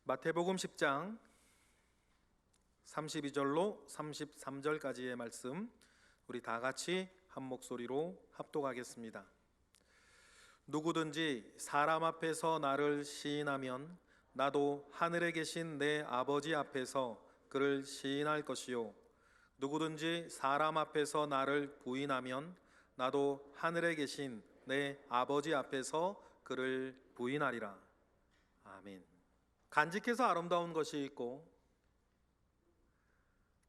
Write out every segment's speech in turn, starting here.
마태복음 10장 32절로 33절까지의 말씀, 우리 다 같이 한 목소리로 합독하겠습니다. 누구든지 사람 앞에서 나를 시인하면 나도 하늘에 계신 내 아버지 앞에서 그를 시인할 것이요, 누구든지 사람 앞에서 나를 부인하면 나도 하늘에 계신 내 아버지 앞에서 그를 부인하리라. 아멘. 간직해서 아름다운 것이 있고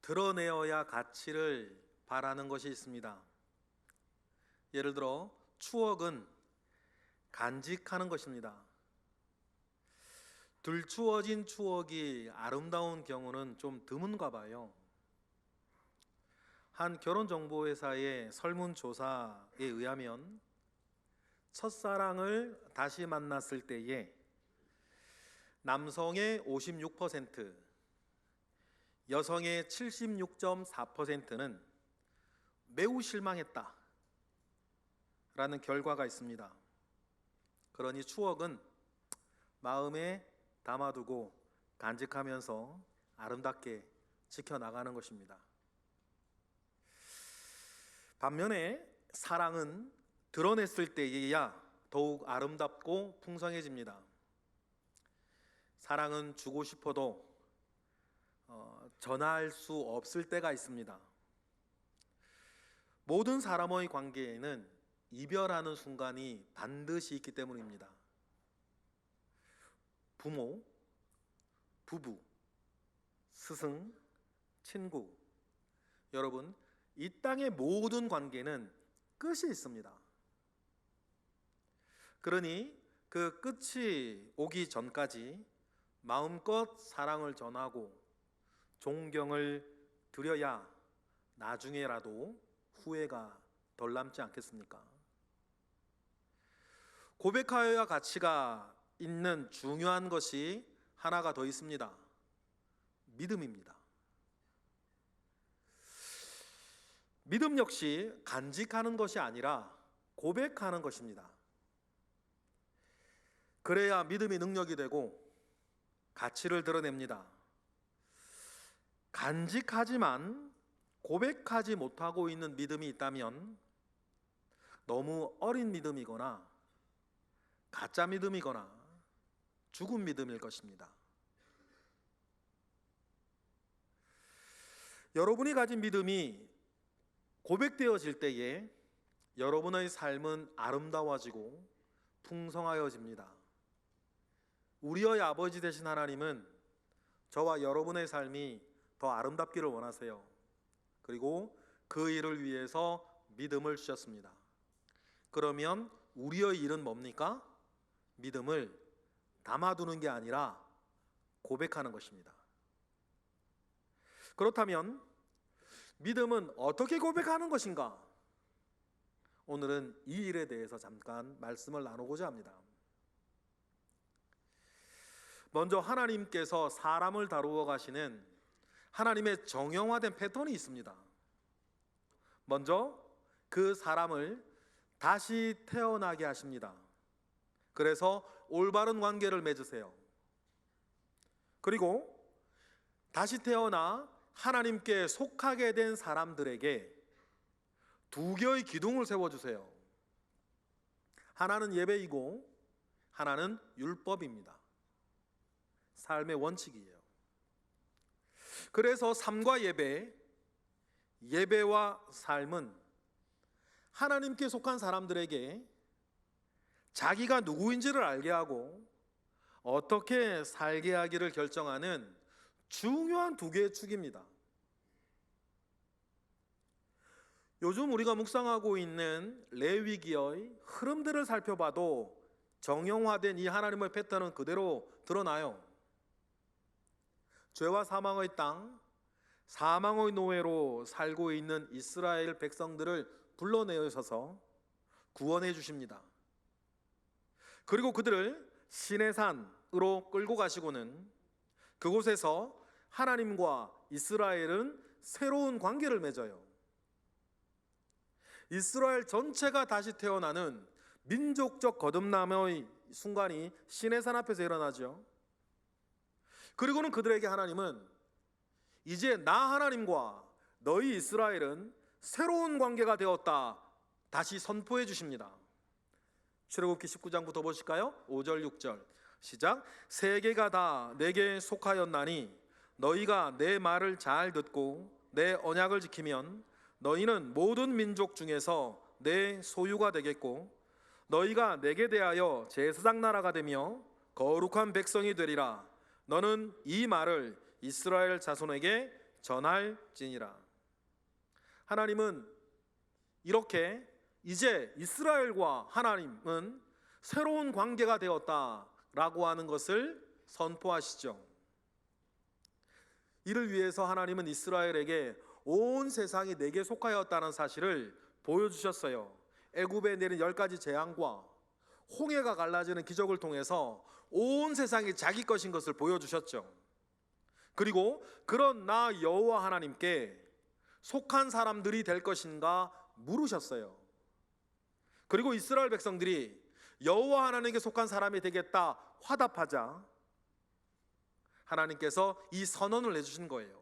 드러내어야 가치를 바라는 것이 있습니다. 예를 들어 추억은 간직하는 것입니다. 들추어진 추억이 아름다운 경우는 좀 드문가 봐요. 한 결혼정보회사의 설문조사에 의하면 첫사랑을 다시 만났을 때에 남성의 56%, 여성의 76.4%는 매우 실망했다 라는 결과가 있습니다. 그러니 추억은 마음에 담아두고 간직하면서 아름답게 지켜나가는 것입니다. 반면에 사랑은 드러냈을 때에야 더욱 아름답고 풍성해집니다. 사랑은 주고 싶어도 전할 수 없을 때가 있습니다. 모든 사람의 관계에는 이별하는 순간이 반드시 있기 때문입니다. 부모, 부부, 스승, 친구, 여러분, 이 땅의 모든 관계는 끝이 있습니다. 그러니 그 끝이 오기 전까지 마음껏 사랑을 전하고 존경을 드려야 나중에라도 후회가 덜 남지 않겠습니까? 고백하여야 가치가 있는 중요한 것이 하나가 더 있습니다. 믿음입니다. 믿음 역시 간직하는 것이 아니라 고백하는 것입니다. 그래야 믿음이 능력이 되고 가치를 드러냅니다. 간직하지만 고백하지 못하고 있는 믿음이 있다면 너무 어린 믿음이거나 가짜 믿음이거나 죽은 믿음일 것입니다. 여러분이 가진 믿음이 고백되어질 때에 여러분의 삶은 아름다워지고 풍성하여집니다. 우리의 아버지 되신 하나님은 저와 여러분의 삶이 더 아름답기를 원하세요. 그리고 그 일을 위해서 믿음을 주셨습니다. 그러면 우리의 일은 뭡니까? 믿음을 담아두는 게 아니라 고백하는 것입니다. 그렇다면 믿음은 어떻게 고백하는 것인가? 오늘은 이 일에 대해서 잠깐 말씀을 나누고자 합니다. 먼저 하나님께서 사람을 다루어 가시는 하나님의 정형화된 패턴이 있습니다. 먼저 그 사람을 다시 태어나게 하십니다. 그래서 올바른 관계를 맺으세요. 그리고 다시 태어나 하나님께 속하게 된 사람들에게 두 개의 기둥을 세워주세요. 하나는 예배이고 하나는 율법입니다. 삶의 원칙이에요. 그래서 삶과 예배, 예배와 삶은 하나님께 속한 사람들에게 자기가 누구인지를 알게 하고 어떻게 살게 하기를 결정하는 중요한 두 개의 축입니다. 요즘 우리가 묵상하고 있는 레위기의 흐름들을 살펴봐도 정형화된 이 하나님의 패턴은 그대로 드러나요. 죄와 사망의 땅, 사망의 노예로 살고 있는 이스라엘 백성들을 불러내셔서 구원해 주십니다. 그리고 그들을 시내산으로 끌고 가시고는 그곳에서 하나님과 이스라엘은 새로운 관계를 맺어요. 이스라엘 전체가 다시 태어나는 민족적 거듭남의 순간이 시내산 앞에서 일어나죠. 그리고는 그들에게 하나님은 이제 나 하나님과 너희 이스라엘은 새로운 관계가 되었다 다시 선포해 주십니다. 출애굽기 19장부터 보실까요? 5절 6절 시작. 세계가 다 내게 속하였나니 너희가 내 말을 잘 듣고 내 언약을 지키면 너희는 모든 민족 중에서 내 소유가 되겠고 너희가 내게 대하여 제사장 나라가 되며 거룩한 백성이 되리라. 너는 이 말을 이스라엘 자손에게 전할지니라. 하나님은 이렇게 이제 이스라엘과 하나님은 새로운 관계가 되었다라고 하는 것을 선포하시죠. 이를 위해서 하나님은 이스라엘에게 온 세상이 내게 속하였다는 사실을 보여주셨어요. 애굽에 내린 10가지 재앙과 홍해가 갈라지는 기적을 통해서 온 세상이 자기 것인 것을 보여주셨죠. 그리고 그런 나 여호와 하나님께 속한 사람들이 될 것인가 물으셨어요. 그리고 이스라엘 백성들이 여호와 하나님께 속한 사람이 되겠다 화답하자 하나님께서 이 선언을 해주신 거예요.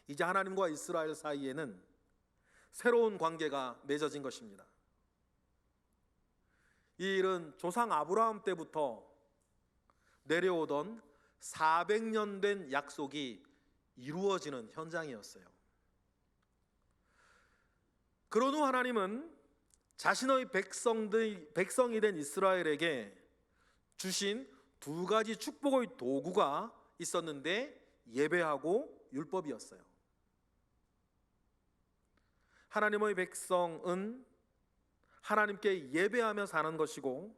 이제 하나님과 이스라엘 사이에는 새로운 관계가 맺어진 것입니다. 이 일은 조상 아브라함 때부터 내려오던 400년 된 약속이 이루어지는 현장이었어요. 그런 후 하나님은 자신의 백성이 된 이스라엘에게 주신 2가지 축복의 도구가 있었는데 예배하고 율법이었어요. 하나님의 백성은 하나님께 예배하며 사는 것이고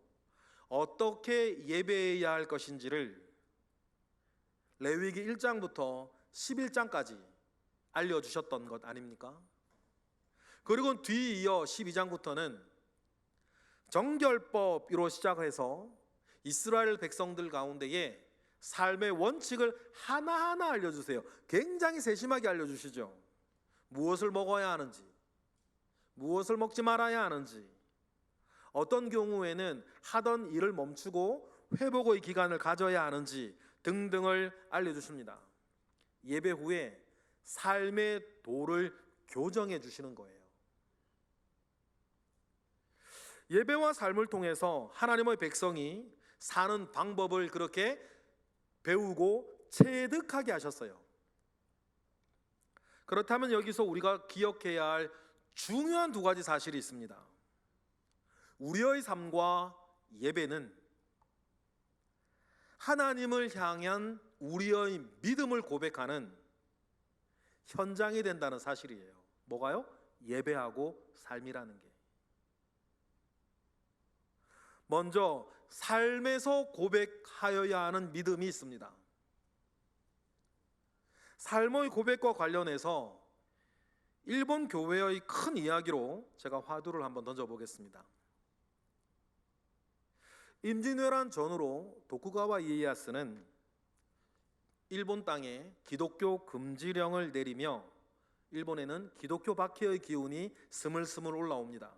어떻게 예배해야 할 것인지를 레위기 1장부터 11장까지 알려주셨던 것 아닙니까? 그리고 뒤이어 12장부터는 정결법으로 시작해서 이스라엘 백성들 가운데에 삶의 원칙을 하나하나 알려주세요. 굉장히 세심하게 알려주시죠. 무엇을 먹어야 하는지, 무엇을 먹지 말아야 하는지, 어떤 경우에는 하던 일을 멈추고 회복의 기간을 가져야 하는지 등등을 알려주십니다. 예배 후에 삶의 도를 교정해 주시는 거예요. 예배와 삶을 통해서 하나님의 백성이 사는 방법을 그렇게 배우고 체득하게 하셨어요. 그렇다면 여기서 우리가 기억해야 할 중요한 2가지 사실이 있습니다. 우리의 삶과 예배는 하나님을 향한 우리의 믿음을 고백하는 현장이 된다는 사실이에요. 뭐가요? 예배하고 삶이라는 게. 먼저 삶에서 고백하여야 하는 믿음이 있습니다. 삶의 고백과 관련해서 일본 교회의 큰 이야기로 제가 화두를 한번 던져보겠습니다. 임진왜란 전후로 도쿠가와 이에야스는 일본 땅에 기독교 금지령을 내리며 일본에는 기독교 박해의 기운이 스물스물 올라옵니다.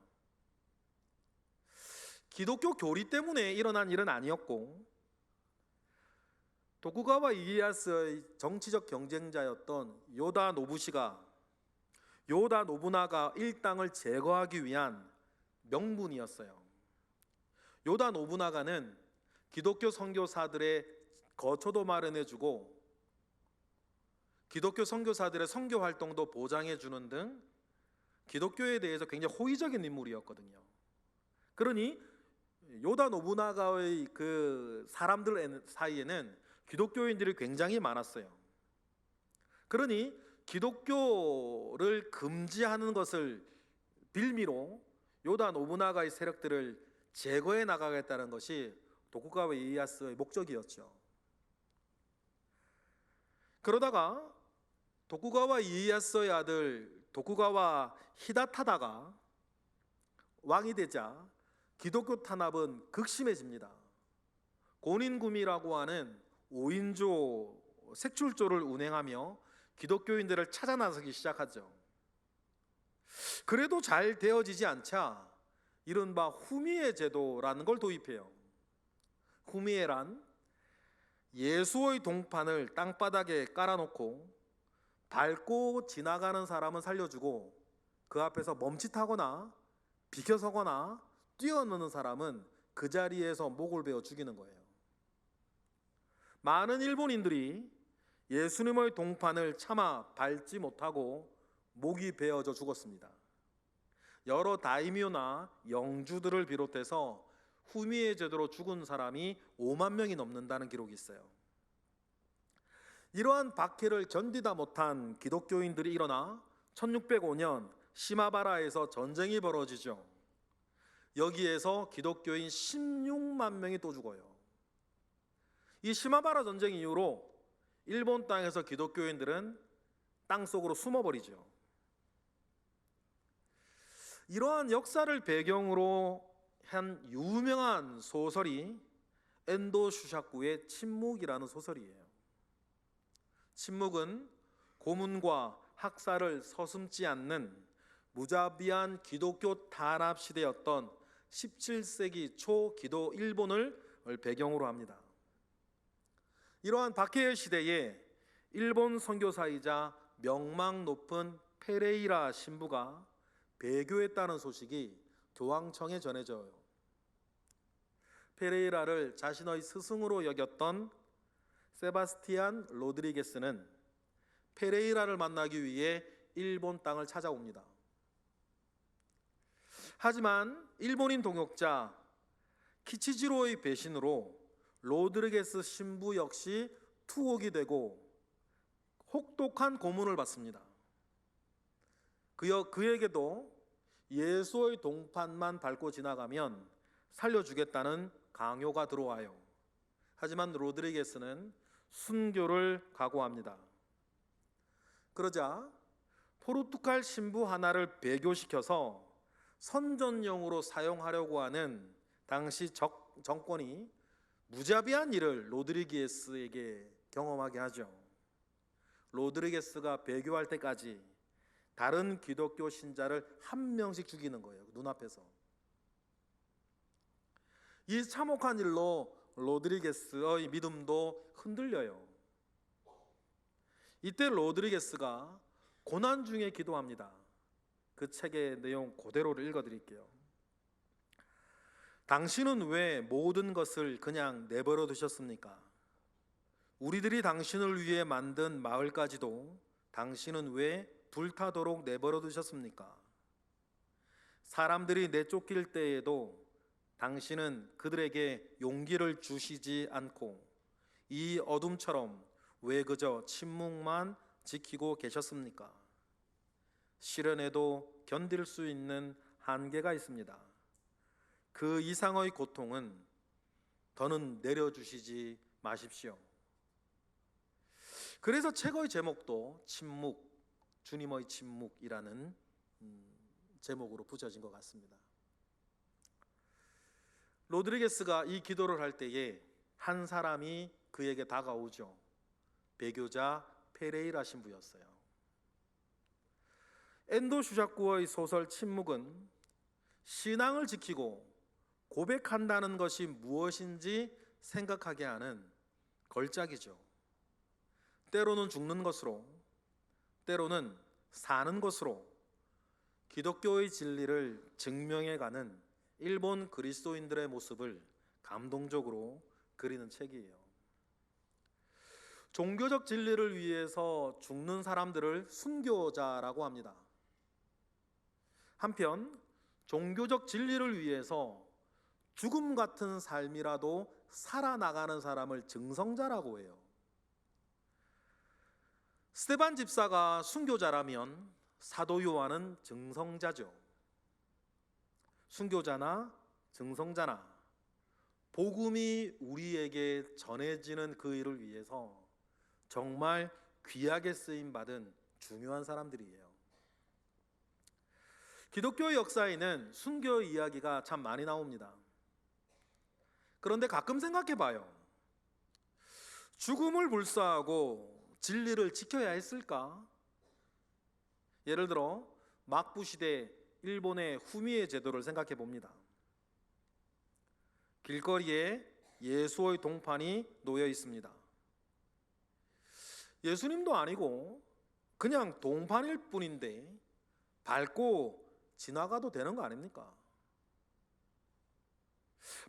기독교 교리 때문에 일어난 일은 아니었고 도쿠가와 이에야스의 정치적 경쟁자였던 요다 노부시가 요다 노부나가 일당을 제거하기 위한 명분이었어요. 요다 노부나가는 기독교 선교사들의 거처도 마련해주고 기독교 선교사들의 선교 활동도 보장해주는 등 기독교에 대해서 굉장히 호의적인 인물이었거든요. 그러니 요다 노부나가의 그 사람들 사이에는 기독교인들이 굉장히 많았어요. 그러니 기독교를 금지하는 것을 빌미로 요다 노부나가의 세력들을 제거해 나가겠다는 것이 도쿠가와 이에야스의 목적이었죠. 그러다가 도쿠가와 이에야스의 아들 도쿠가와 히다타다가 왕이 되자 기독교 탄압은 극심해집니다. 고닌구미라고 하는 5인조 색출조를 운행하며 기독교인들을 찾아 나서기 시작하죠. 그래도 잘 되어지지 않자 이른바 후미에 제도라는 걸 도입해요. 후미에란 예수의 동판을 땅바닥에 깔아놓고 밟고 지나가는 사람은 살려주고 그 앞에서 멈칫하거나 비켜서거나 뛰어노는 사람은 그 자리에서 목을 베어 죽이는 거예요. 많은 일본인들이 예수님의 동판을 차마 밟지 못하고 목이 베어져 죽었습니다. 여러 다이묘나 영주들을 비롯해서 후미의 제도로 죽은 사람이 5만 명이 넘는다는 기록이 있어요. 이러한 박해를 견디다 못한 기독교인들이 일어나 1605년 시마바라에서 전쟁이 벌어지죠. 여기에서 기독교인 16만 명이 또 죽어요. 이 시마바라 전쟁 이후로 일본 땅에서 기독교인들은 땅속으로 숨어버리죠. 이러한 역사를 배경으로 한 유명한 소설이 엔도 슈샤쿠의 침묵이라는 소설이에요. 침묵은 고문과 학살을 서슴지 않는 무자비한 기독교 탄압 시대였던 17세기 초 기도 일본을 배경으로 합니다. 이러한 박해의 시대에 일본 선교사이자 명망 높은 페레이라 신부가 배교했다는 소식이 교황청에 전해져요. 페레이라를 자신의 스승으로 여겼던 세바스티안 로드리게스는 페레이라를 만나기 위해 일본 땅을 찾아옵니다. 하지만 일본인 동역자 키치지로의 배신으로 로드리게스 신부 역시 투옥이 되고 혹독한 고문을 받습니다. 그에게도 예수의 동판만 밟고 지나가면 살려주겠다는 강요가 들어와요. 하지만 로드리게스는 순교를 각오합니다. 그러자 포르투갈 신부 하나를 배교시켜서 선전용으로 사용하려고 하는 당시 정권이 무자비한 일을 로드리게스에게 경험하게 하죠. 로드리게스가 배교할 때까지 다른 기독교 신자를 한 명씩 죽이는 거예요. 눈앞에서. 이 참혹한 일로 로드리게스의 믿음도 흔들려요. 이때 로드리게스가 고난 중에 기도합니다. 그 책의 내용 그대로를 읽어드릴게요. 당신은 왜 모든 것을 그냥 내버려 두셨습니까? 우리들이 당신을 위해 만든 마을까지도 당신은 왜 불타도록 내버려 두셨습니까? 사람들이 내쫓길 때에도 당신은 그들에게 용기를 주시지 않고 이 어둠처럼 왜 그저 침묵만 지키고 계셨습니까? 시련에도 견딜 수 있는 한계가 있습니다. 그 이상의 고통은 더는 내려주시지 마십시오. 그래서 책의 제목도 침묵, 주님의 침묵이라는 제목으로 붙여진 것 같습니다. 로드리게스가 이 기도를 할 때에 한 사람이 그에게 다가오죠. 배교자 페레이라 신부였어요. 엔도 슈샤쿠의 소설 침묵은 신앙을 지키고 고백한다는 것이 무엇인지 생각하게 하는 걸작이죠. 때로는 죽는 것으로, 때로는 사는 것으로 기독교의 진리를 증명해가는 일본 그리스도인들의 모습을 감동적으로 그리는 책이에요. 종교적 진리를 위해서 죽는 사람들을 순교자라고 합니다. 한편 종교적 진리를 위해서 죽음 같은 삶이라도 살아나가는 사람을 증성자라고 해요. 스테반 집사가 순교자라면 사도 요한은 증성자죠. 순교자나 증성자나 복음이 우리에게 전해지는 그 일을 위해서 정말 귀하게 쓰임 받은 중요한 사람들이에요. 기독교 역사에는 순교 이야기가 참 많이 나옵니다. 그런데 가끔 생각해 봐요. 죽음을 불사하고 진리를 지켜야 했을까? 예를 들어 막부 시대 일본의 후미에 제도를 생각해 봅니다. 길거리에 예수의 동판이 놓여 있습니다. 예수님도 아니고 그냥 동판일 뿐인데 밟고 지나가도 되는 거 아닙니까?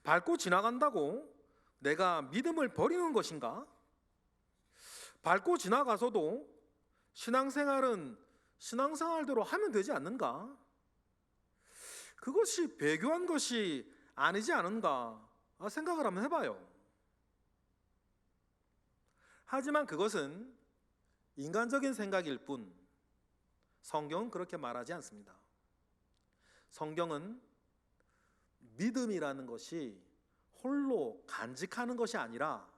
밟고 지나간다고 내가 믿음을 버리는 것인가? 밟고 지나가서도 신앙생활은 신앙생활대로 하면 되지 않는가? 그것이 배교한 것이 아니지 않은가 생각을 한번 해봐요. 하지만 그것은 인간적인 생각일 뿐 성경은 그렇게 말하지 않습니다. 성경은 믿음이라는 것이 홀로 간직하는 것이 아니라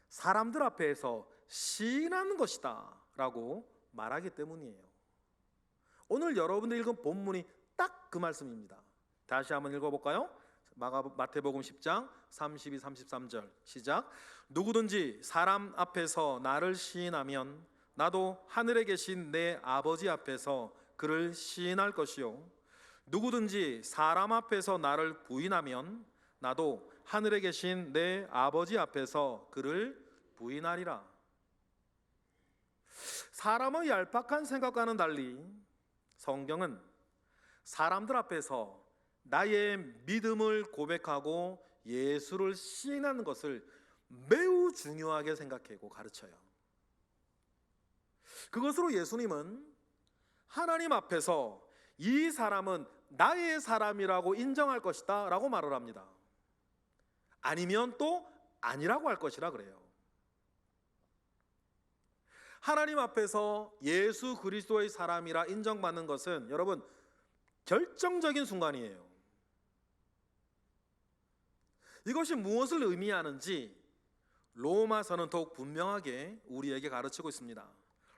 사람들 앞에서 시인하는 것이다 라고 말하기 때문이에요. 오늘 여러분들 읽은 본문이 딱 그 말씀입니다. 다시 한번 읽어볼까요? 마태복음 10장 32, 33절 시작. 누구든지 사람 앞에서 나를 시인하면 나도 하늘에 계신 내 아버지 앞에서 그를 시인할 것이요 누구든지 사람 앞에서 나를 부인하면 나도 하늘에 계신 내 아버지 앞에서 그를 부인하리라. 사람의 얄팍한 생각과는 달리 성경은 사람들 앞에서 나의 믿음을 고백하고 예수를 시인하는 것을 매우 중요하게 생각하고 가르쳐요. 그것으로 예수님은 하나님 앞에서 이 사람은 나의 사람이라고 인정할 것이다 라고 말을 합니다. 아니면 또 아니라고 할 것이라 그래요. 하나님 앞에서 예수 그리스도의 사람이라 인정받는 것은 여러분 결정적인 순간이에요. 이것이 무엇을 의미하는지 로마서는 더욱 분명하게 우리에게 가르치고 있습니다.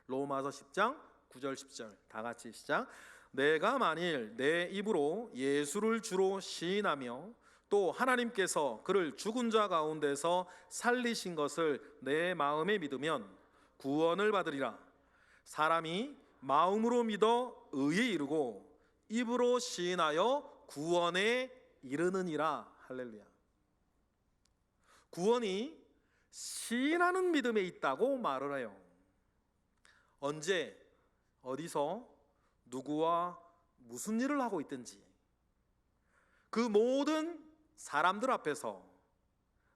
로마서 10장 9절 10절 다 같이 시작. 내가 만일 내 입으로 예수를 주로 시인하며 또 하나님께서 그를 죽은 자 가운데서 살리신 것을 내 마음에 믿으면 구원을 받으리라. 사람이 마음으로 믿어 의에 이르고 입으로 시인하여 구원에 이르느니라. 할렐루야. 구원이 시인하는 믿음에 있다고 말을 해요. 언제 어디서 누구와 무슨 일을 하고 있든지 그 모든 사람들 앞에서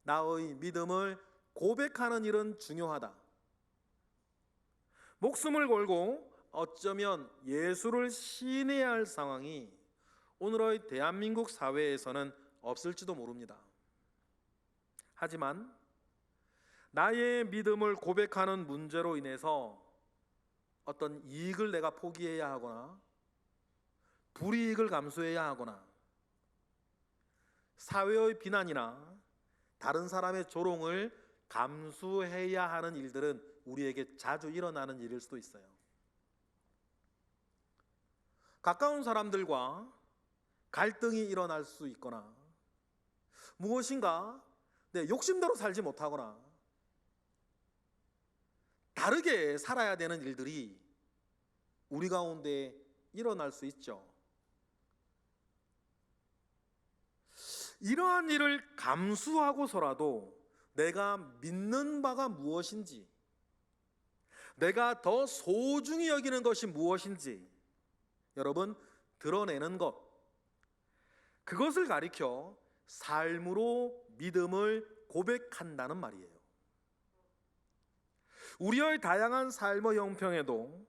나의 믿음을 고백하는 일은 중요하다. 목숨을 걸고 어쩌면 예수를 시인해야 할 상황이 오늘의 대한민국 사회에서는 없을지도 모릅니다. 하지만 나의 믿음을 고백하는 문제로 인해서 어떤 이익을 내가 포기해야 하거나 불이익을 감수해야 하거나 사회의 비난이나 다른 사람의 조롱을 감수해야 하는 일들은 우리에게 자주 일어나는 일일 수도 있어요. 가까운 사람들과 갈등이 일어날 수 있거나 무엇인가 내 욕심대로 살지 못하거나 다르게 살아야 되는 일들이 우리 가운데 일어날 수 있죠. 이러한 일을 감수하고서라도 내가 믿는 바가 무엇인지, 내가 더 소중히 여기는 것이 무엇인지 여러분 드러내는 것, 그것을 가리켜 삶으로 믿음을 고백한다는 말이에요. 우리의 다양한 삶의 형평에도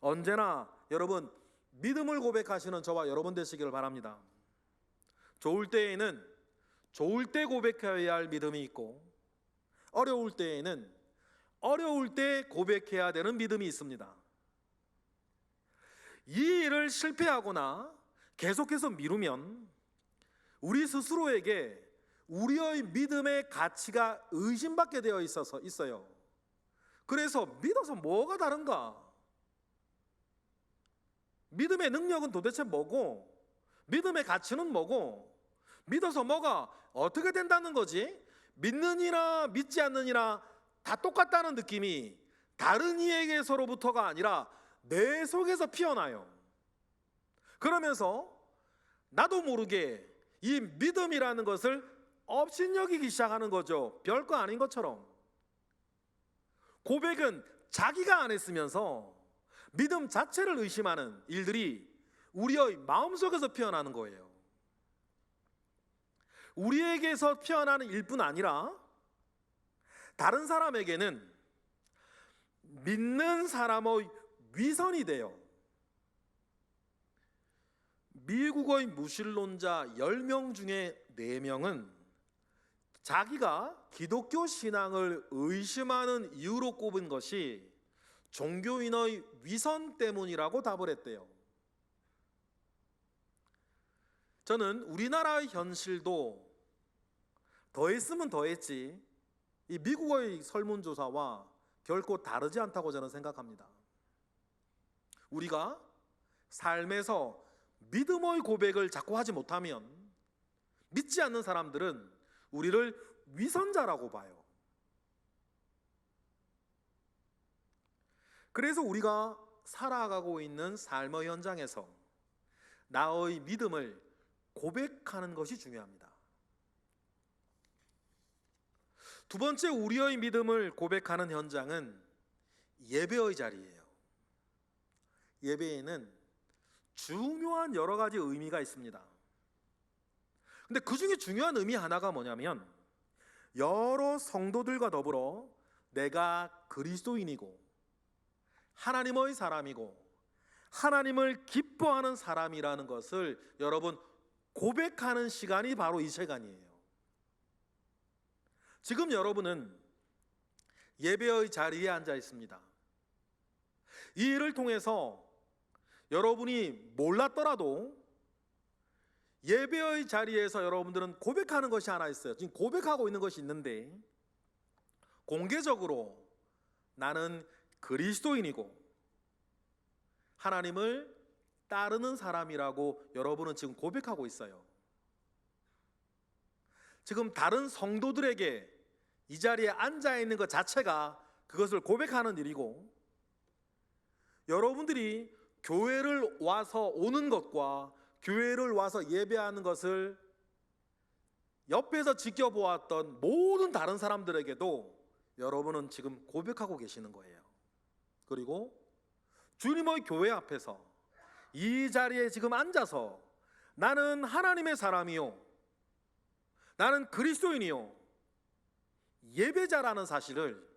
언제나 여러분 믿음을 고백하시는 저와 여러분 되시기를 바랍니다. 좋을 때에는 좋을 때 고백해야 할 믿음이 있고 어려울 때에는 어려울 때 고백해야 되는 믿음이 있습니다. 이 일을 실패하거나 계속해서 미루면 우리 스스로에게 우리의 믿음의 가치가 의심받게 되어 있어요. 그래서 믿어서 뭐가 다른가? 믿음의 능력은 도대체 뭐고 믿음의 가치는 뭐고 믿어서 뭐가 어떻게 된다는 거지? 믿느니라 믿지 않느니라 다 똑같다는 느낌이 다른 이에게서로부터가 아니라 내 속에서 피어나요. 그러면서 나도 모르게 이 믿음이라는 것을 업신여기기 시작하는 거죠. 별거 아닌 것처럼. 고백은 자기가 안 했으면서 믿음 자체를 의심하는 일들이 우리의 마음속에서 피어나는 거예요. 우리에게서 피어나는 일뿐 아니라 다른 사람에게는 믿는 사람의 위선이 돼요. 미국의 무신론자 10명 중에 4명은 자기가 기독교 신앙을 의심하는 이유로 꼽은 것이 종교인의 위선 때문이라고 답을 했대요. 저는 우리나라의 현실도 더했으면 더했지 이 미국의 설문조사와 결코 다르지 않다고 저는 생각합니다. 우리가 삶에서 믿음의 고백을 자꾸 하지 못하면 믿지 않는 사람들은 우리를 위선자라고 봐요. 그래서 우리가 살아가고 있는 삶의 현장에서 나의 믿음을 고백하는 것이 중요합니다. 두 번째, 우리의 믿음을 고백하는 현장은 예배의 자리예요. 예배에는 중요한 여러 가지 의미가 있습니다. 근데 그 중에 중요한 의미 하나가 뭐냐면 여러 성도들과 더불어 내가 그리스도인이고 하나님의 사람이고 하나님을 기뻐하는 사람이라는 것을 여러분 고백하는 시간이 바로 이 시간이에요. 지금 여러분은 예배의 자리에 앉아 있습니다. 이 일을 통해서 여러분이 몰랐더라도 예배의 자리에서 여러분들은 고백하는 것이 하나 있어요. 지금 고백하고 있는 것이 있는데 공개적으로 나는 그리스도인이고 하나님을 따르는 사람이라고 여러분은 지금 고백하고 있어요. 지금 다른 성도들에게 이 자리에 앉아 있는 것 자체가 그것을 고백하는 일이고 여러분들이 교회를 와서 오는 것과 교회를 와서 예배하는 것을 옆에서 지켜보았던 모든 다른 사람들에게도 여러분은 지금 고백하고 계시는 거예요. 그리고 주님의 교회 앞에서 이 자리에 지금 앉아서 나는 하나님의 사람이요, 나는 그리스도인이요, 예배자라는 사실을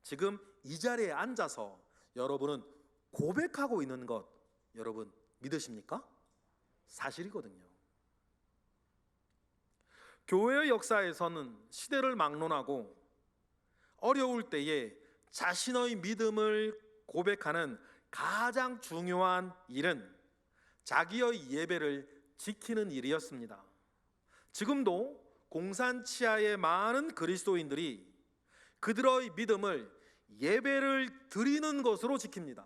지금 이 자리에 앉아서 여러분은 고백하고 있는 것 여러분 믿으십니까? 사실이거든요. 교회의 역사에서는 시대를 막론하고 어려울 때에 자신의 믿음을 고백하는 가장 중요한 일은 자기의 예배를 지키는 일이었습니다. 지금도 공산 치하의 많은 그리스도인들이 그들의 믿음을 예배를 드리는 것으로 지킵니다.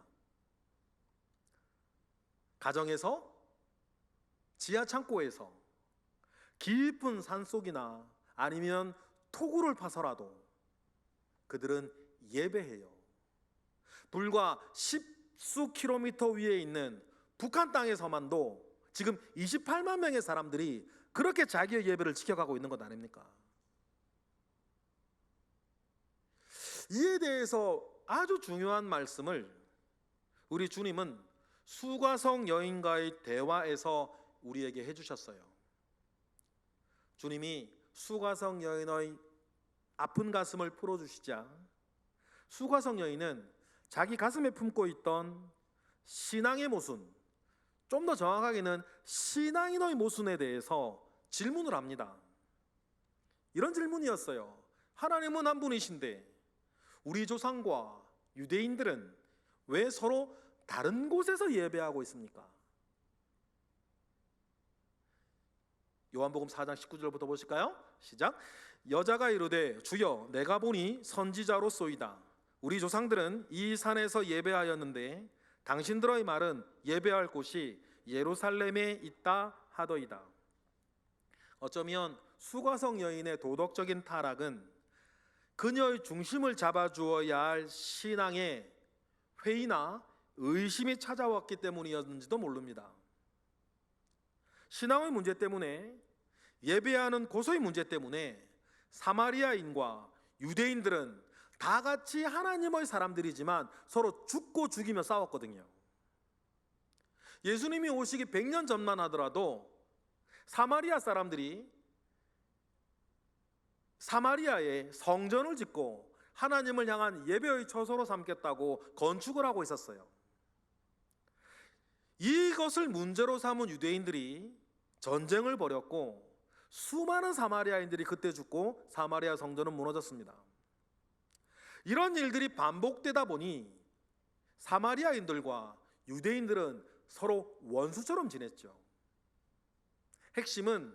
가정에서, 지하 창고에서, 깊은 산속이나 아니면 토구를 파서라도 그들은 예배해요. 불과 10수 킬로미터 위에 있는 북한 땅에서만도 지금 28만 명의 사람들이 그렇게 자기의 예배를 지켜가고 있는 것 아닙니까? 이에 대해서 아주 중요한 말씀을 우리 주님은 수가성 여인과의 대화에서 우리에게 해주셨어요. 주님이 수가성 여인의 아픈 가슴을 풀어주시자 수가성 여인은 자기 가슴에 품고 있던 신앙의 모순, 좀 더 정확하게는 신앙인의 모순에 대해서 질문을 합니다. 이런 질문이었어요. 하나님은 한 분이신데 우리 조상과 유대인들은 왜 서로 다른 곳에서 예배하고 있습니까? 요한복음 4장 19절부터 보실까요? 시작. 여자가 이르되 주여 내가 보니 선지자로소이다. 우리 조상들은 이 산에서 예배하였는데 당신들의 말은 예배할 곳이 예루살렘에 있다 하더이다. 어쩌면 수가성 여인의 도덕적인 타락은 그녀의 중심을 잡아주어야 할 신앙의 회의나 의심이 찾아왔기 때문이었는지도 모릅니다. 신앙의 문제 때문에, 예배하는 곳의 문제 때문에 사마리아인과 유대인들은 다 같이 하나님의 사람들이지만 서로 죽고 죽이며 싸웠거든요. 예수님이 오시기 100년 전만 하더라도 사마리아 사람들이 사마리아에 성전을 짓고 하나님을 향한 예배의 처소로 삼겠다고 건축을 하고 있었어요. 이것을 문제로 삼은 유대인들이 전쟁을 벌였고 수많은 사마리아인들이 그때 죽고 사마리아 성전은 무너졌습니다. 이런 일들이 반복되다 보니 사마리아인들과 유대인들은 서로 원수처럼 지냈죠. 핵심은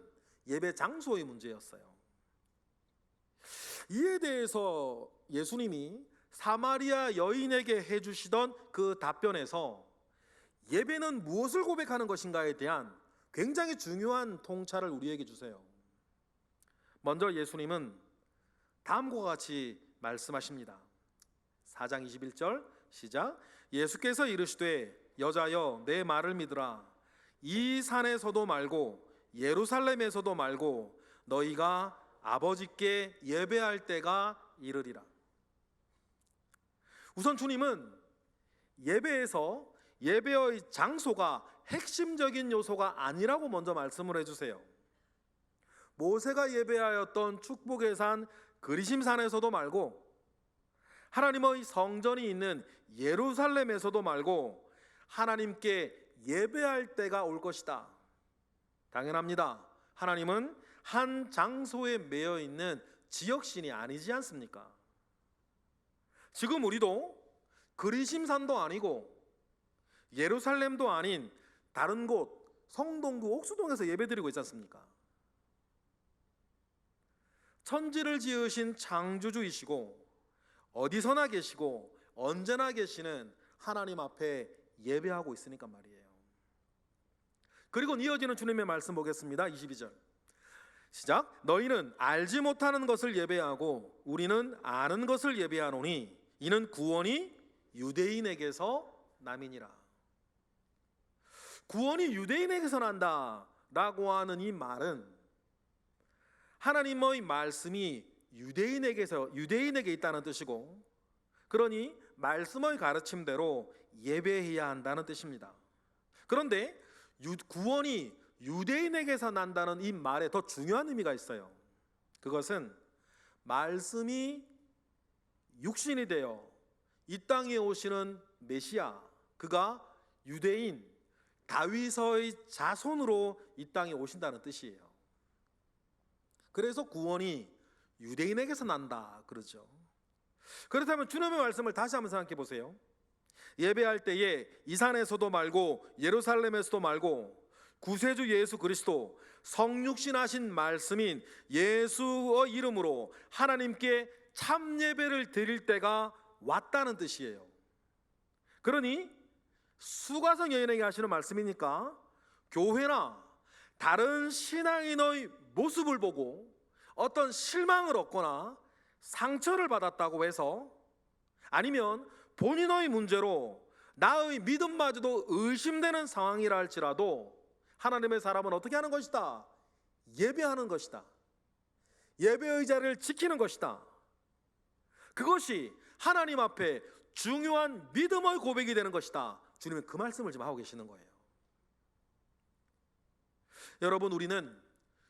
예배 장소의 문제였어요. 이에 대해서 예수님이 사마리아 여인에게 해주시던 그 답변에서 예배는 무엇을 고백하는 것인가에 대한 굉장히 중요한 통찰을 우리에게 주세요. 먼저 예수님은 다음과 같이 말씀하십니다. 4장 21절 시작. 예수께서 이르시되 여자여 내 말을 믿으라. 이 산에서도 말고 예루살렘에서도 말고 너희가 아버지께 예배할 때가 이르리라. 우선 주님은 예배에서 예배의 장소가 핵심적인 요소가 아니라고 먼저 말씀을 해주세요. 모세가 예배하였던 축복의 산 그리심산에서도 말고 하나님의 성전이 있는 예루살렘에서도 말고 하나님께 예배할 때가 올 것이다. 당연합니다. 하나님은 한 장소에 매여 있는 지역신이 아니지 않습니까? 지금 우리도 그리심산도 아니고 예루살렘도 아닌 다른 곳 성동구 옥수동에서 예배드리고 있지 않습니까? 천지를 지으신 창조주이시고 어디서나 계시고 언제나 계시는 하나님 앞에 예배하고 있으니까 말이에요. 그리고 이어지는 주님의 말씀 보겠습니다. 22절 시작. 너희는 알지 못하는 것을 예배하고 우리는 아는 것을 예배하노니 이는 구원이 유대인에게서 남이니라. 구원이 유대인에게서 난다 라고 하는 이 말은 하나님의 말씀이 유대인에게 있다는 뜻이고, 그러니 말씀의 가르침대로 예배해야 한다는 뜻입니다. 그런데 구원이 유대인에게서 난다는 이 말에 더 중요한 의미가 있어요. 그것은 말씀이 육신이 되어 이 땅에 오시는 메시아, 그가 유대인 다윗의 자손으로 이 땅에 오신다는 뜻이에요. 그래서 구원이 유대인에게서 난다 그러죠. 그렇다면 주님의 말씀을 다시 한번 생각해 보세요. 예배할 때에 이 산에서도 말고 예루살렘에서도 말고 구세주 예수 그리스도 성육신하신 말씀인 예수의 이름으로 하나님께 참 예배를 드릴 때가 왔다는 뜻이에요. 그러니 수가성 여인에게 하시는 말씀이니까 교회나 다른 신앙인의 모습을 보고 어떤 실망을 얻거나 상처를 받았다고 해서, 아니면 본인의 문제로 나의 믿음마저도 의심되는 상황이라 할지라도 하나님의 사람은 어떻게 하는 것이다? 예배하는 것이다. 예배의 자리를 지키는 것이다. 그것이 하나님 앞에 중요한 믿음의 고백이 되는 것이다. 주님은 그 말씀을 지금 하고 계시는 거예요. 여러분, 우리는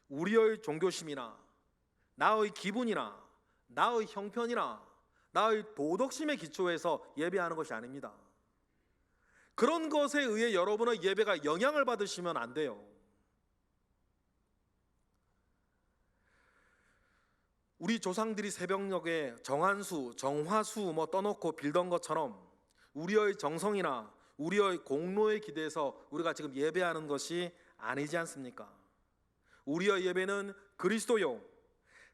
우리의 종교심이나 나의 기분이나 나의 형편이나 나의 도덕심에 기초해서 예배하는 것이 아닙니다. 그런 것에 의해 여러분의 예배가 영향을 받으시면 안 돼요. 우리 조상들이 새벽녘에 정한수, 정화수 떠놓고 빌던 것처럼 우리의 정성이나 우리의 공로에 기대서 우리가 지금 예배하는 것이 아니지 않습니까? 우리의 예배는 그리스도요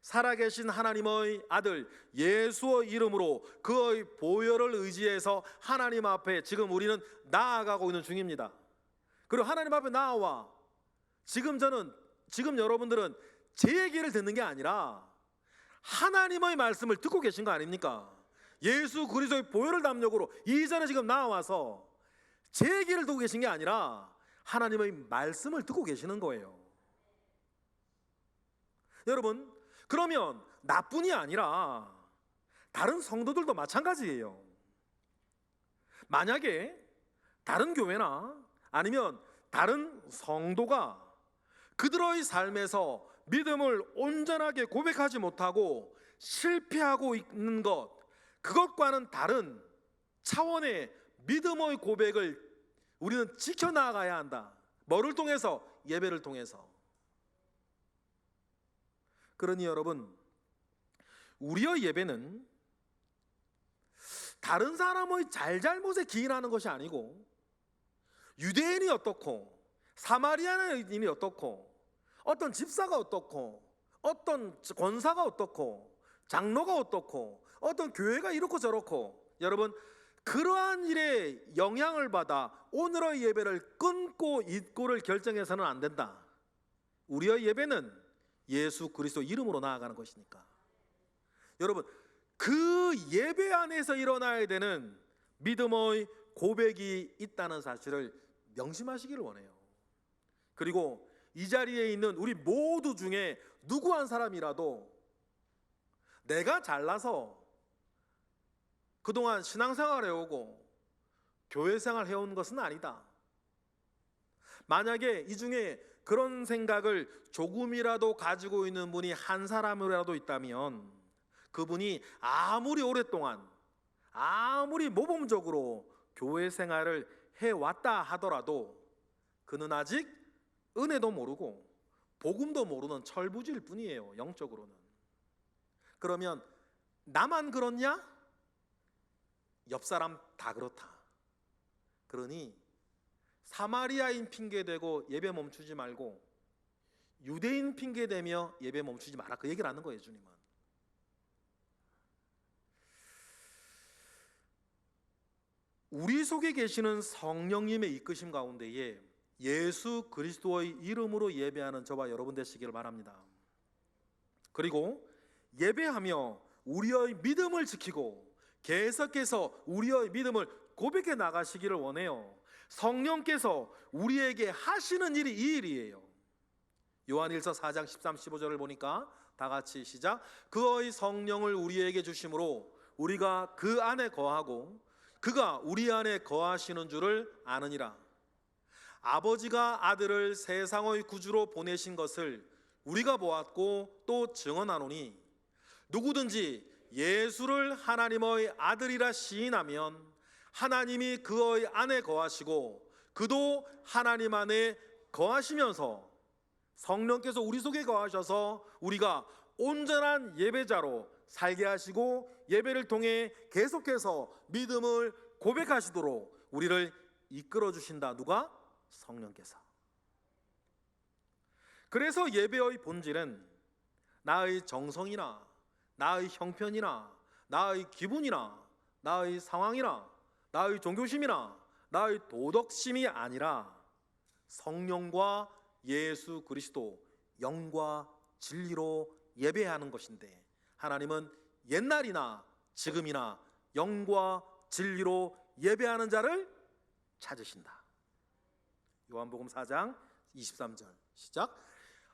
살아계신 하나님의 아들 예수의 이름으로 그의 보혈을 의지해서 하나님 앞에 지금 우리는 나아가고 있는 중입니다. 그리고 하나님 앞에 나와 지금 여러분들은 제 얘기를 듣는 게 아니라 하나님의 말씀을 듣고 계신 거 아닙니까? 예수 그리스도의 보혈을 담력으로 이전에 지금 나와서 제 얘기를 듣고 계신 게 아니라 하나님의 말씀을 듣고 계시는 거예요. 여러분, 그러면 나뿐이 아니라 다른 성도들도 마찬가지예요. 만약에 다른 교회나 아니면 다른 성도가 그들의 삶에서 믿음을 온전하게 고백하지 못하고 실패하고 있는 것, 그것과는 다른 차원의 믿음의 고백을 우리는 지켜나가야 한다. 뭐를 통해서? 예배를 통해서. 그러니 여러분, 우리의 예배는 다른 사람의 잘잘못에 기인하는 것이 아니고, 유대인이 어떻고 사마리아인이 어떻고 어떤 집사가 어떻고 어떤 권사가 어떻고 장로가 어떻고 어떤 교회가 이렇고 저렇고, 여러분, 그러한 일에 영향을 받아 오늘의 예배를 끊고 잊고를 결정해서는 안 된다. 우리의 예배는 예수 그리스도 이름으로 나아가는 것이니까. 여러분, 그 예배 안에서 일어나야 되는 믿음의 고백이 있다는 사실을 명심하시기를 원해요. 그리고 이 자리에 있는 우리 모두 중에 누구 한 사람이라도 내가 잘나서 그동안 신앙생활 해오고 교회생활 해온 것은 아니다. 만약에 이 중에 그런 생각을 조금이라도 가지고 있는 분이 한 사람이라도 있다면, 그분이 아무리 오랫동안 아무리 모범적으로 교회 생활을 해왔다 하더라도 그는 아직 은혜도 모르고 복음도 모르는 철부지일 뿐이에요. 영적으로는. 그러면 나만 그렇냐? 옆 사람 다 그렇다. 그러니 사마리아인 핑계대고 예배 멈추지 말고 유대인 핑계대며 예배 멈추지 마라, 그 얘기를 하는 거예요. 주님은. 우리 속에 계시는 성령님의 이끄심 가운데에 예수 그리스도의 이름으로 예배하는 저와 여러분 되시기를 바랍니다. 그리고 예배하며 우리의 믿음을 지키고 계속해서 우리의 믿음을 고백해 나가시기를 원해요. 성령께서 우리에게 하시는 일이 이 일이에요. 요한일서 4장 13, 15절을 보니까 다 같이 시작. 그의 성령을 우리에게 주심으로 우리가 그 안에 거하고 그가 우리 안에 거하시는 줄을 아느니라. 아버지가 아들을 세상의 구주로 보내신 것을 우리가 보았고 또 증언하노니, 누구든지 예수를 하나님의 아들이라 시인하면 하나님이 그의 안에 거하시고 그도 하나님 안에 거하시면서 성령께서 우리 속에 거하셔서 우리가 온전한 예배자로 살게 하시고 예배를 통해 계속해서 믿음을 고백하시도록 우리를 이끌어 주신다. 누가? 성령께서. 그래서 예배의 본질은 나의 정성이나 나의 형편이나 나의 기분이나 나의 상황이나 나의 종교심이나 나의 도덕심이 아니라 성령과 예수 그리스도, 영과 진리로 예배하는 것인데, 하나님은 옛날이나 지금이나 영과 진리로 예배하는 자를 찾으신다. 요한복음 4장 23절 시작.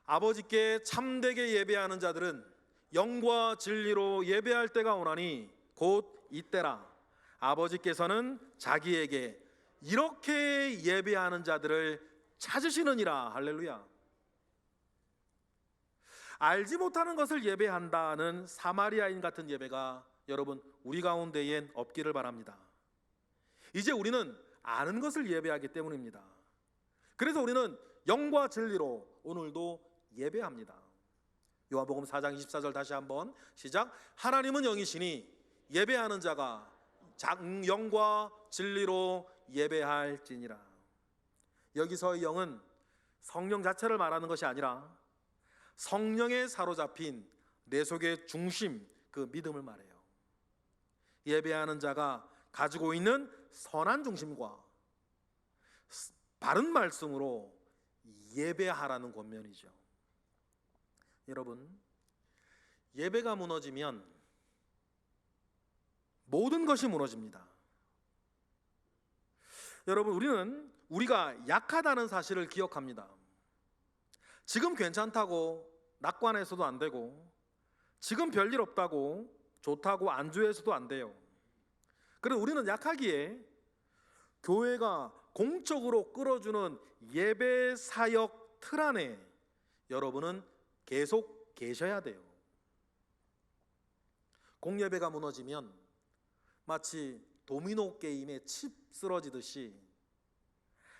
아버지께 참되게 예배하는 자들은 영과 진리로 예배할 때가 오나니 곧 이때라. 아버지께서는 자기에게 이렇게 예배하는 자들을 찾으시느니라. 할렐루야. 알지 못하는 것을 예배한다는 사마리아인 같은 예배가 여러분 우리 가운데엔 없기를 바랍니다. 이제 우리는 아는 것을 예배하기 때문입니다. 그래서 우리는 영과 진리로 오늘도 예배합니다. 요한복음 4장 24절 다시 한번 시작. 하나님은 영이시니 예배하는 자가 영과 진리로 예배할지니라. 여기서의 영은 성령 자체를 말하는 것이 아니라 성령에 사로잡힌 내 속의 중심, 그 믿음을 말해요. 예배하는 자가 가지고 있는 선한 중심과 바른 말씀으로 예배하라는 권면이죠. 여러분, 예배가 무너지면 모든 것이 무너집니다. 여러분, 우리가 약하다는 사실을 기억합니다. 지금 괜찮다고 낙관해서도 안 되고, 지금 별일 없다고 좋다고 안주해서도 안 돼요. 그래서 우리는 약하기에 교회가 공적으로 끌어주는 예배 사역 틀 안에 여러분은 계속 계셔야 돼요. 공예배가 무너지면 마치 도미노 게임의 칩 쓰러지듯이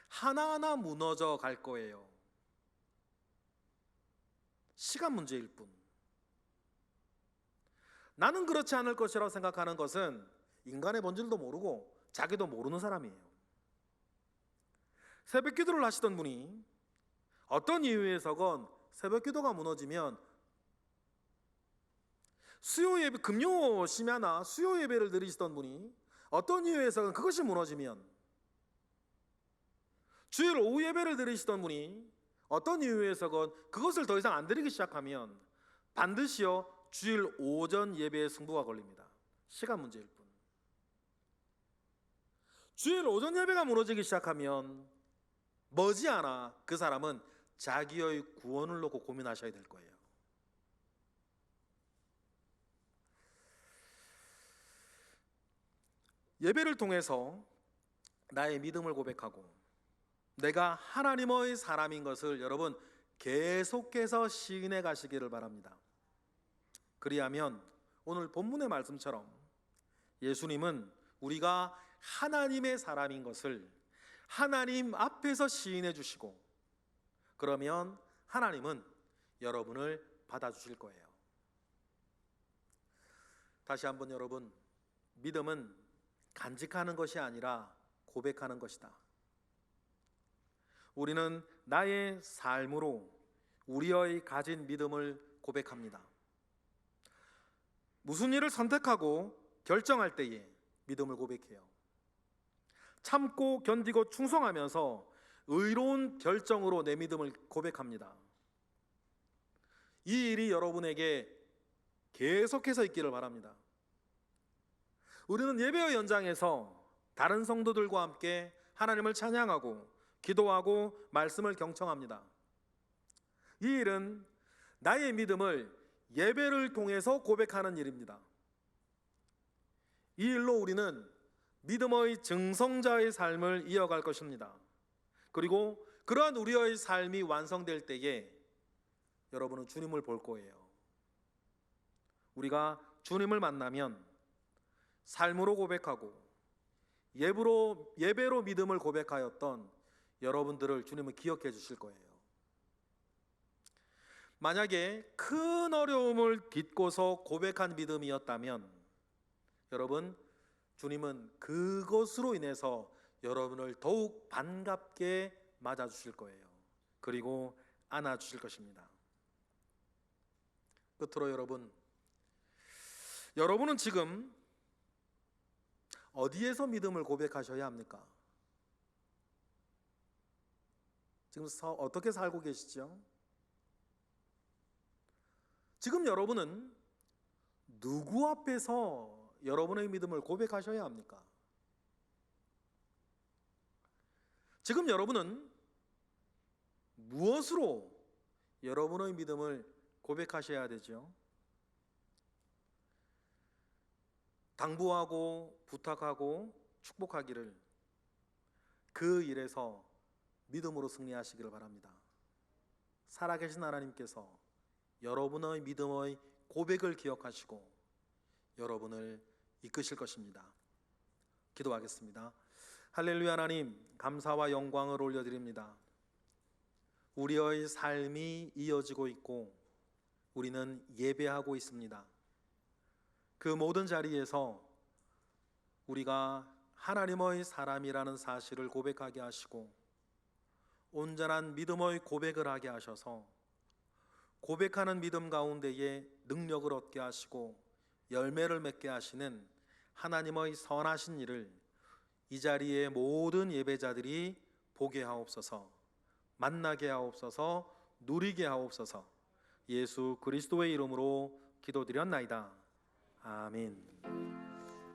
하나하나 무너져 갈 거예요. 시간 문제일 뿐. 나는 그렇지 않을 것이라고 생각하는 것은 인간의 본질도 모르고 자기도 모르는 사람이에요. 새벽 기도를 하시던 분이 어떤 이유에서건 새벽 기도가 무너지면 수요 예배, 금요 심야나 수요 예배를 드리시던 분이 어떤 이유에서건 그것이 무너지면, 주일 오후 예배를 드리시던 분이 어떤 이유에서건 그것을 더 이상 안 드리기 시작하면 반드시요 주일 오전 예배의 승부가 걸립니다. 시간 문제일 뿐. 주일 오전 예배가 무너지기 시작하면 머지않아 그 사람은 자기의 구원을 놓고 고민하셔야 될 거예요. 예배를 통해서 나의 믿음을 고백하고 내가 하나님의 사람인 것을 여러분 계속해서 시인해 가시기를 바랍니다. 그리하면 오늘 본문의 말씀처럼 예수님은 우리가 하나님의 사람인 것을 하나님 앞에서 시인해 주시고, 그러면 하나님은 여러분을 받아주실 거예요. 다시 한번 여러분, 믿음은 간직하는 것이 아니라 고백하는 것이다. 우리는 나의 삶으로 우리의 가진 믿음을 고백합니다. 무슨 일을 선택하고 결정할 때에 믿음을 고백해요. 참고 견디고 충성하면서 의로운 결정으로 내 믿음을 고백합니다. 이 일이 여러분에게 계속해서 있기를 바랍니다. 우리는 예배의 연장에서 다른 성도들과 함께 하나님을 찬양하고 기도하고 말씀을 경청합니다. 이 일은 나의 믿음을 예배를 통해서 고백하는 일입니다. 이 일로 우리는 믿음의 증성자의 삶을 이어갈 것입니다. 그리고 그러한 우리의 삶이 완성될 때에 여러분은 주님을 볼 거예요. 우리가 주님을 만나면 삶으로 고백하고 예배로 믿음을 고백하였던 여러분들을 주님은 기억해 주실 거예요. 만약에 큰 어려움을 딛고서 고백한 믿음이었다면 여러분, 주님은 그것으로 인해서 여러분을 더욱 반갑게 맞아주실 거예요. 그리고 안아주실 것입니다. 끝으로 여러분은 지금 어디에서 믿음을 고백하셔야 합니까? 지금 어떻게 살고 계시죠? 지금 여러분은 누구 앞에서 여러분의 믿음을 고백하셔야 합니까? 지금 여러분은 무엇으로 여러분의 믿음을 고백하셔야 되죠? 당부하고 부탁하고 축복하기를, 그 일에서 믿음으로 승리하시기를 바랍니다. 살아계신 하나님께서 여러분의 믿음의 고백을 기억하시고 여러분을 이끄실 것입니다. 기도하겠습니다. 할렐루야. 하나님, 감사와 영광을 올려드립니다. 우리의 삶이 이어지고 있고 우리는 예배하고 있습니다. 그 모든 자리에서 우리가 하나님의 사람이라는 사실을 고백하게 하시고 온전한 믿음의 고백을 하게 하셔서 고백하는 믿음 가운데에 능력을 얻게 하시고 열매를 맺게 하시는 하나님의 선하신 일을 이 자리의 모든 예배자들이 보게 하옵소서, 만나게 하옵소서, 누리게 하옵소서. 예수 그리스도의 이름으로 기도드렸나이다. 아멘.